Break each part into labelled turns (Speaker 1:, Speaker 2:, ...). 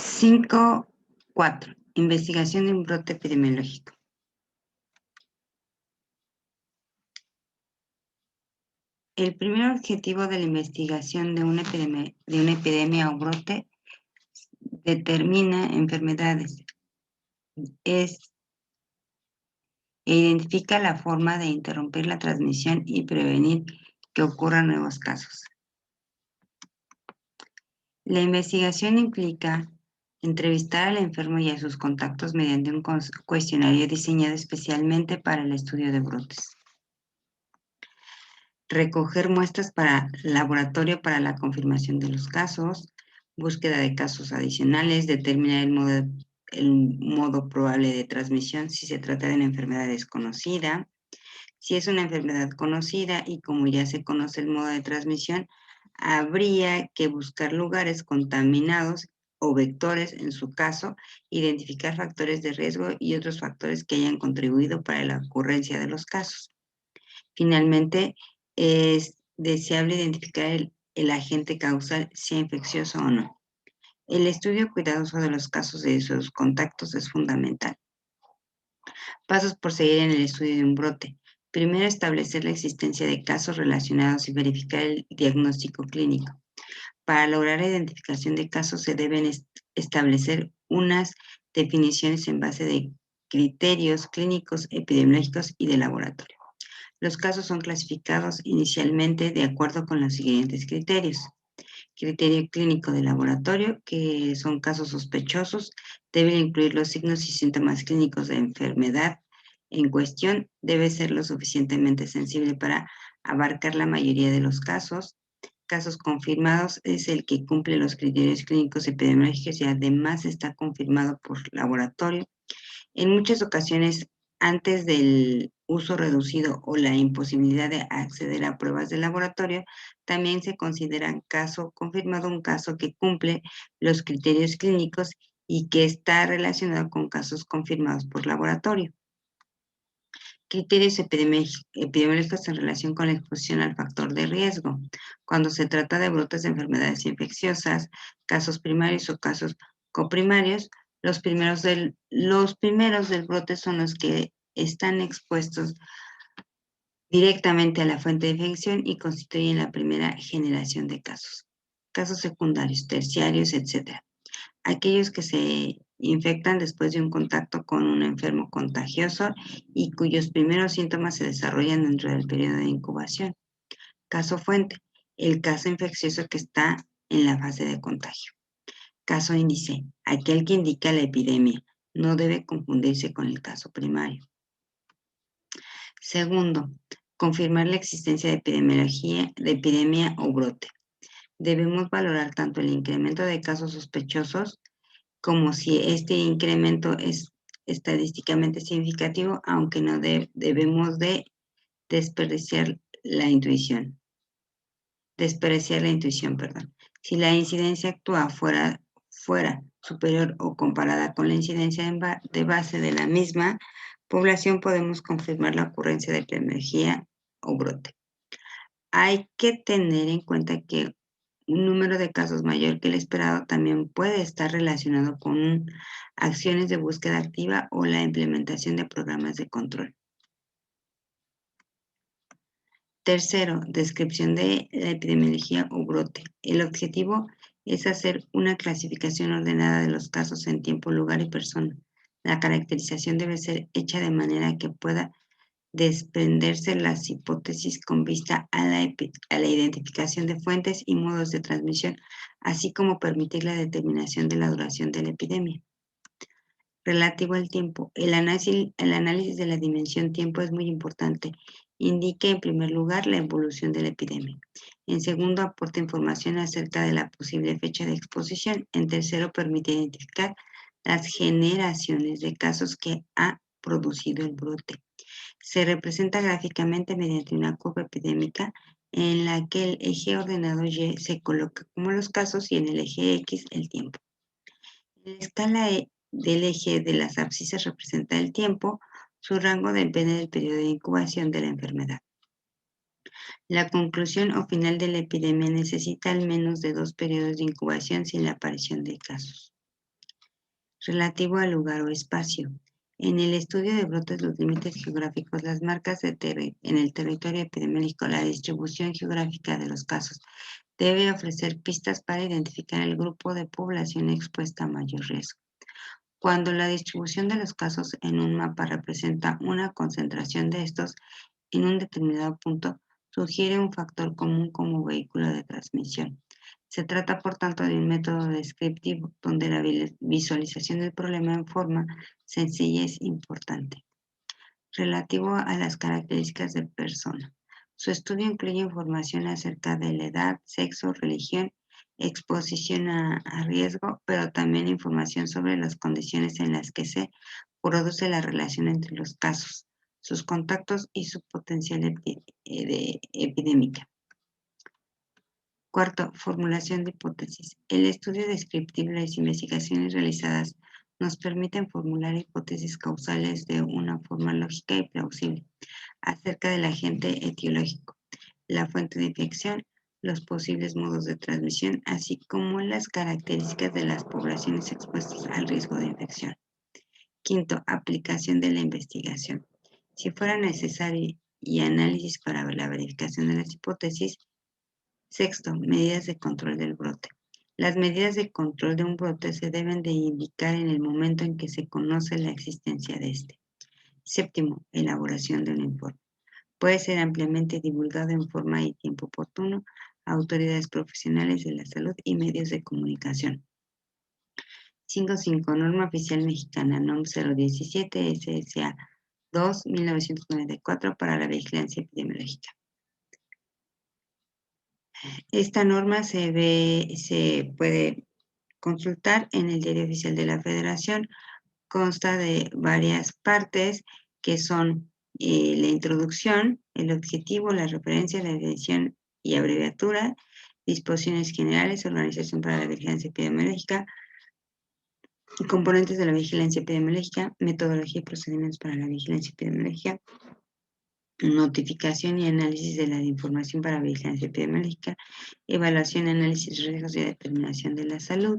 Speaker 1: 5.4. Investigación de un brote epidemiológico. El primer objetivo de la investigación de una epidemia o brote determina enfermedades. E identifica la forma de interrumpir la transmisión y prevenir que ocurran nuevos casos. La investigación implica entrevistar al enfermo y a sus contactos mediante un cuestionario diseñado especialmente para el estudio de brotes. Recoger muestras para laboratorio para la confirmación de los casos, búsqueda de casos adicionales, determinar el modo probable de transmisión si se trata de una enfermedad desconocida. Si es una enfermedad conocida y como ya se conoce el modo de transmisión, habría que buscar lugares contaminados o vectores, en su caso, identificar factores de riesgo y otros factores que hayan contribuido para la ocurrencia de los casos. Finalmente, es deseable identificar el agente causal, sea infeccioso o no. El estudio cuidadoso de los casos de sus contactos es fundamental. Pasos por seguir en el estudio de un brote. Primero, establecer la existencia de casos relacionados y verificar el diagnóstico clínico. Para lograr la identificación de casos se deben establecer unas definiciones en base de criterios clínicos, epidemiológicos y de laboratorio. Los casos son clasificados inicialmente de acuerdo con los siguientes criterios. Criterio clínico de laboratorio, que son casos sospechosos, deben incluir los signos y síntomas clínicos de enfermedad en cuestión, debe ser lo suficientemente sensible para abarcar la mayoría de los casos. Casos confirmados es el que cumple los criterios clínicos epidemiológicos y además está confirmado por laboratorio. En muchas ocasiones, antes del uso reducido o la imposibilidad de acceder a pruebas de laboratorio, también se considera caso confirmado un caso que cumple los criterios clínicos y que está relacionado con casos confirmados por laboratorio. Criterios epidemiológicos en relación con la exposición al factor de riesgo. Cuando se trata de brotes de enfermedades infecciosas, casos primarios o casos coprimarios, los primeros del brote son los que están expuestos directamente a la fuente de infección y constituyen la primera generación de casos. Casos secundarios, terciarios, etc. Aquellos que se infectan después de un contacto con un enfermo contagioso y cuyos primeros síntomas se desarrollan dentro del periodo de incubación. Caso fuente, el caso infeccioso que está en la fase de contagio. Caso índice, aquel que indica la epidemia, no debe confundirse con el caso primario. Segundo, confirmar la existencia de epidemia o brote. Debemos valorar tanto el incremento de casos sospechosos como si este incremento es estadísticamente significativo, aunque no debemos de despreciar la intuición. Si la incidencia actúa fuera superior o comparada con la incidencia de base de la misma población, podemos confirmar la ocurrencia de epidemia o brote. Hay que tener en cuenta que un número de casos mayor que el esperado también puede estar relacionado con acciones de búsqueda activa o la implementación de programas de control. Tercero, descripción de la epidemiología o brote. El objetivo es hacer una clasificación ordenada de los casos en tiempo, lugar y persona. La caracterización debe ser hecha de manera que pueda desprenderse las hipótesis con vista a la identificación de fuentes y modos de transmisión, así como permitir la determinación de la duración de la epidemia. Relativo al tiempo, el análisis de la dimensión tiempo es muy importante. Indica en primer lugar la evolución de la epidemia. En segundo, aporta información acerca de la posible fecha de exposición. En tercero, permite identificar las generaciones de casos que ha producido el brote. Se representa gráficamente mediante una curva epidémica en la que el eje ordenado Y se coloca como los casos y en el eje X el tiempo. En la escala del eje de las abscisas representa el tiempo, su rango depende del periodo de incubación de la enfermedad. La conclusión o final de la epidemia necesita al menos de 2 periodos de incubación sin la aparición de casos. Relativo al lugar o espacio. En el estudio de brotes, los límites geográficos, las marcas en el territorio epidemiológico, la distribución geográfica de los casos, debe ofrecer pistas para identificar el grupo de población expuesta a mayor riesgo. Cuando la distribución de los casos en un mapa representa una concentración de estos en un determinado punto, sugiere un factor común como vehículo de transmisión. Se trata, por tanto, de un método descriptivo donde la visualización del problema en forma sencilla es importante. Relativo a las características de persona. Su estudio incluye información acerca de la edad, sexo, religión, exposición a riesgo, pero también información sobre las condiciones en las que se produce la relación entre los casos, sus contactos y su potencial epidémica. Cuarto, formulación de hipótesis. El estudio descriptivo y las investigaciones realizadas nos permiten formular hipótesis causales de una forma lógica y plausible acerca del agente etiológico, la fuente de infección, los posibles modos de transmisión, así como las características de las poblaciones expuestas al riesgo de infección. Quinto, aplicación de la investigación. Si fuera necesario y análisis para la verificación de las hipótesis. Sexto, medidas de control del brote. Las medidas de control de un brote se deben de indicar en el momento en que se conoce la existencia de este. Séptimo, elaboración de un informe. Puede ser ampliamente divulgado en forma y tiempo oportuno a autoridades profesionales de la salud y medios de comunicación. 5.5. Norma Oficial Mexicana NOM 017 SSA 2 1994 para la vigilancia epidemiológica. Esta norma se puede consultar en el Diario Oficial de la Federación. Consta de varias partes que son la introducción, el objetivo, la referencia, la definición y abreviatura, disposiciones generales, organización para la vigilancia epidemiológica, componentes de la vigilancia epidemiológica, metodología y procedimientos para la vigilancia epidemiológica, notificación y análisis de la información para vigilancia epidemiológica, evaluación, análisis, riesgos y determinación de la salud,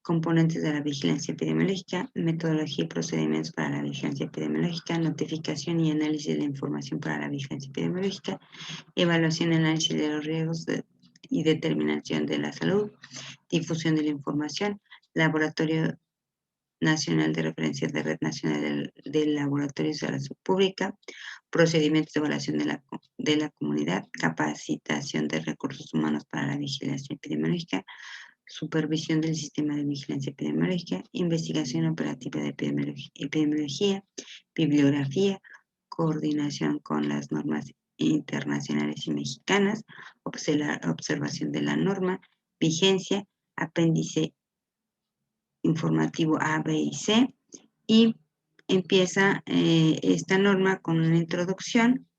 Speaker 1: componentes de la vigilancia epidemiológica, metodología y procedimientos para la vigilancia epidemiológica, notificación y análisis de la información para la vigilancia epidemiológica, evaluación y análisis de los riesgos y determinación de la salud, difusión de la información, laboratorio nacional de referencia de Red Nacional de Laboratorios de la Salud Pública, procedimientos de evaluación de la comunidad, capacitación de recursos humanos para la vigilancia epidemiológica, supervisión del sistema de vigilancia epidemiológica, investigación operativa de epidemiología, bibliografía, coordinación con las normas internacionales y mexicanas, observación de la norma, vigencia, apéndice informativo A, B y C, y empieza esta norma con una introducción,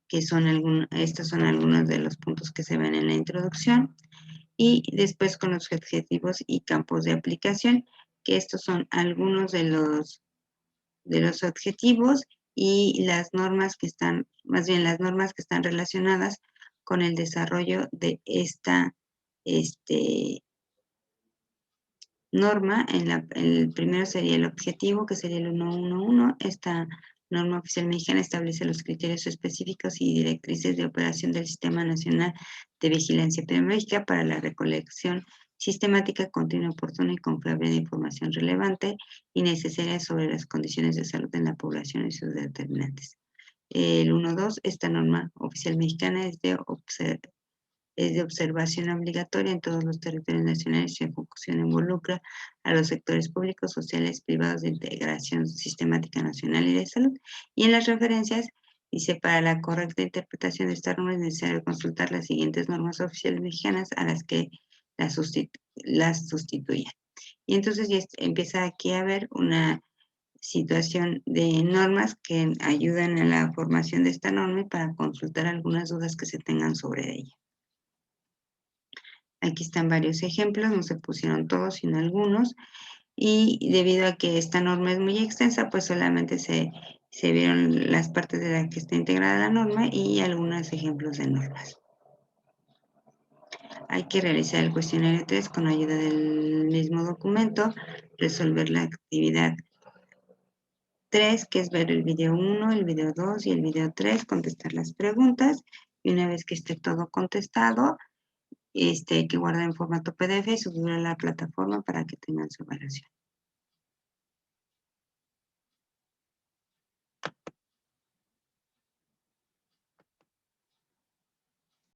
Speaker 1: que estos son algunos de los puntos que se ven en la introducción, y después con los objetivos y campos de aplicación, que estos son algunos de los objetivos y las normas que están, más bien las normas que están relacionadas con el desarrollo de esta norma. El primero sería el objetivo, que sería el 111. Esta norma oficial mexicana establece los criterios específicos y directrices de operación del Sistema Nacional de Vigilancia Epidemiológica para la recolección sistemática, continua, oportuna y confiable de información relevante y necesaria sobre las condiciones de salud en la población y sus determinantes. El 1.2, esta norma oficial mexicana es de observación obligatoria en todos los territorios nacionales. Su ejecución involucra a los sectores públicos, sociales, privados de integración sistemática nacional y de salud. Y en las referencias dice: para la correcta interpretación de esta norma es necesario consultar las siguientes normas oficiales mexicanas a las que las sustituyan. Y entonces ya empieza aquí a haber una situación de normas que ayudan a la formación de esta norma y para consultar algunas dudas que se tengan sobre ella. Aquí están varios ejemplos, no se pusieron todos, sino algunos, y debido a que esta norma es muy extensa, pues solamente se vieron las partes de las que está integrada la norma y algunos ejemplos de normas. Hay que realizar el cuestionario 3 con ayuda del mismo documento, resolver la actividad 3, que es ver el video 1, el video 2 y el video 3, contestar las preguntas. Y una vez que esté todo contestado, hay que guardar en formato PDF y subirlo a la plataforma para que tengan su evaluación.